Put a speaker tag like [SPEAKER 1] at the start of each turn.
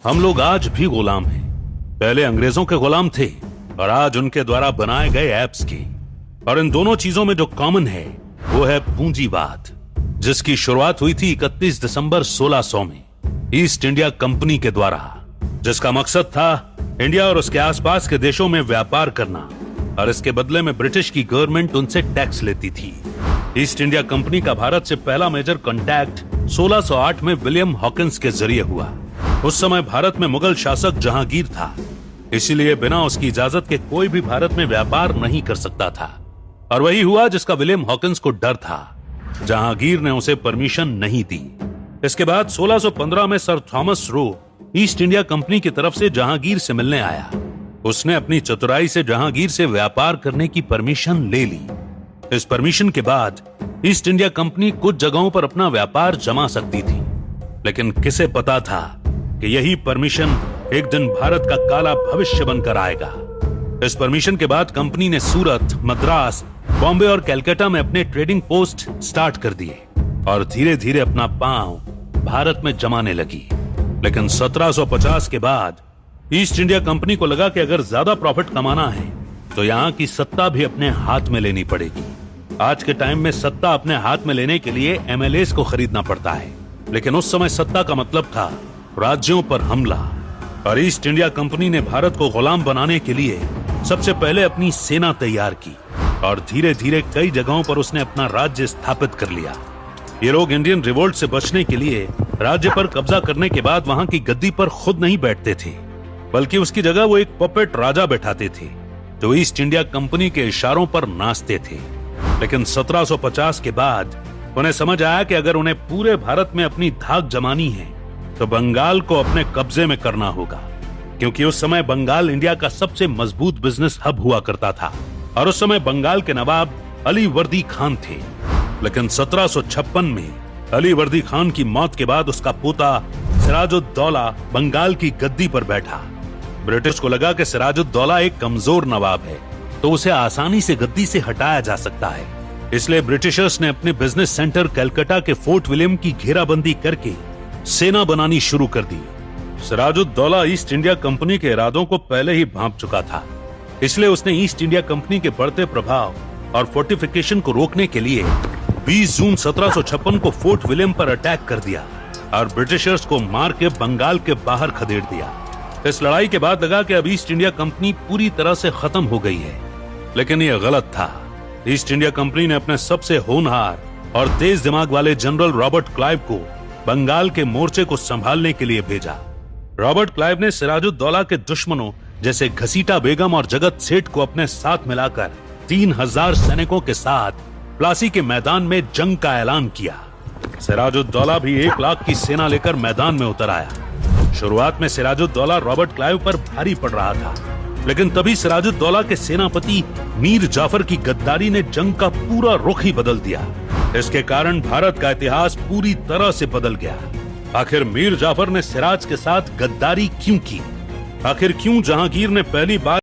[SPEAKER 1] हम लोग आज भी गुलाम हैं। पहले अंग्रेजों के गुलाम थे और आज उनके द्वारा बनाए गए ऐप्स के। और इन दोनों चीजों में जो कॉमन है वो है पूंजीवाद, जिसकी शुरुआत हुई थी 31 दिसंबर 1600 में ईस्ट इंडिया कंपनी के द्वारा, जिसका मकसद था इंडिया और उसके आसपास के देशों में व्यापार करना और इसके बदले में ब्रिटिश की गवर्नमेंट उनसे टैक्स लेती थी। ईस्ट इंडिया कंपनी का भारत से पहला मेजर कॉन्टैक्ट 1608 में विलियम हॉकिंस के जरिए हुआ। उस समय भारत में मुगल शासक जहांगीर था, इसीलिए बिना उसकी इजाजत के कोई भी भारत में व्यापार नहीं कर सकता था। और वही हुआ जिसका विलियम हॉकिंस को डर था। जहांगीर ने उसे परमिशन नहीं दी। इसके बाद 1615 में sir Thomas Roe east India company की तरफ से जहांगीर से मिलने आया। उसने अपनी चतुराई से जहांगीर से व्यापार करने की परमिशन ले ली। इस परमिशन के बाद ईस्ट इंडिया कंपनी कुछ जगहों पर अपना व्यापार जमा सकती थी, लेकिन किसे पता था कि यही परमिशन एक दिन भारत का काला भविष्य बनकर आएगा। इस परमिशन के बाद कंपनी ने सूरत, मद्रास, बॉम्बे और कलकत्ता में अपने ट्रेडिंग पोस्ट स्टार्ट कर दिए और धीरे धीरे अपना पांव भारत में जमाने लगी। लेकिन 1750 के बाद ईस्ट इंडिया कंपनी को लगा कि अगर ज्यादा प्रॉफिट कमाना है तो यहाँ की सत्ता भी अपने हाथ में लेनी पड़ेगी। आज के टाइम में सत्ता अपने हाथ में लेने के लिए एमएलएस को खरीदना पड़ता है, लेकिन उस समय सत्ता का मतलब था राज्यों पर हमला। और ईस्ट इंडिया कंपनी ने भारत को गुलाम बनाने के लिए सबसे पहले अपनी सेना तैयार की और धीरे धीरे कई जगहों पर उसने अपना राज्य स्थापित कर लिया। ये लोग इंडियन रिवोल्ट से बचने के लिए राज्य पर कब्जा करने के बाद वहां की गद्दी पर खुद नहीं बैठते थे, बल्कि उसकी जगह वो एक पपेट राजा बैठाते थे जो ईस्ट इंडिया कंपनी के इशारों पर नाचते थे। लेकिन 1750 के बाद उन्हें समझ आया कि अगर उन्हें पूरे भारत में अपनी धाक जमानी है तो बंगाल को अपने कब्जे में करना होगा, क्योंकि उस समय बंगाल इंडिया का सबसे मजबूत बिजनेस हब हुआ करता था और उस समय बंगाल के नवाब अली वर्दी खान थे। लेकिन 1756 में अली वर्दी खान की मौत के बाद उसका पोता सिराजुद्दौला बंगाल की गद्दी पर बैठा। ब्रिटिश को लगा कि सिराजुद्दौला एक कमजोर नवाब है तो उसे आसानी से गद्दी से हटाया जा सकता है, इसलिए ब्रिटिशर्स ने अपने बिजनेस सेंटर कलकत्ता के फोर्ट विलियम की घेराबंदी करके सेना बनानी शुरू कर दी। सिराजुद्दौला ईस्ट इंडिया कंपनी के इरादों को पहले ही भांप चुका था, इसलिए उसने ईस्ट इंडिया कंपनी के बढ़ते प्रभाव और फोर्टिफिकेशन को रोकने के लिए 20 जून 1756 को फोर्ट विलियम पर अटैक कर दिया और ब्रिटिशर्स को मार के बंगाल के बाहर खदेड़ दिया। इस लड़ाई के बाद लगा कि अब ईस्ट इंडिया कंपनी पूरी तरह से खत्म हो गई है, लेकिन यह गलत था। ईस्ट इंडिया कंपनी ने अपने सबसे होनहार और तेज दिमाग वाले जनरल रॉबर्ट क्लाइव को बंगाल के मोर्चे को संभालने के लिए भेजा। रॉबर्ट क्लाइव ने सिराजुद्दौला के दुश्मनों जैसे घसीटा बेगम और जगत सेठ को अपने साथ मिलाकर 3000 सैनिकों के साथ प्लासी के मैदान में जंग का ऐलान किया। सिराजुद्दौला भी 1 लाख की सेना लेकर मैदान में उतर आया। शुरुआत में सिराजुद्दौला रॉबर्ट क्लाइव पर भारी पड़ रहा था, लेकिन तभी सिराजुद्दौला के सेनापति मीर जाफर की गद्दारी ने जंग का पूरा रुख ही बदल दिया। इसके कारण भारत का इतिहास पूरी तरह से बदल गया। आखिर मीर जाफर ने सिराज के साथ गद्दारी क्यों की? आखिर क्यों जहांगीर ने पहली बार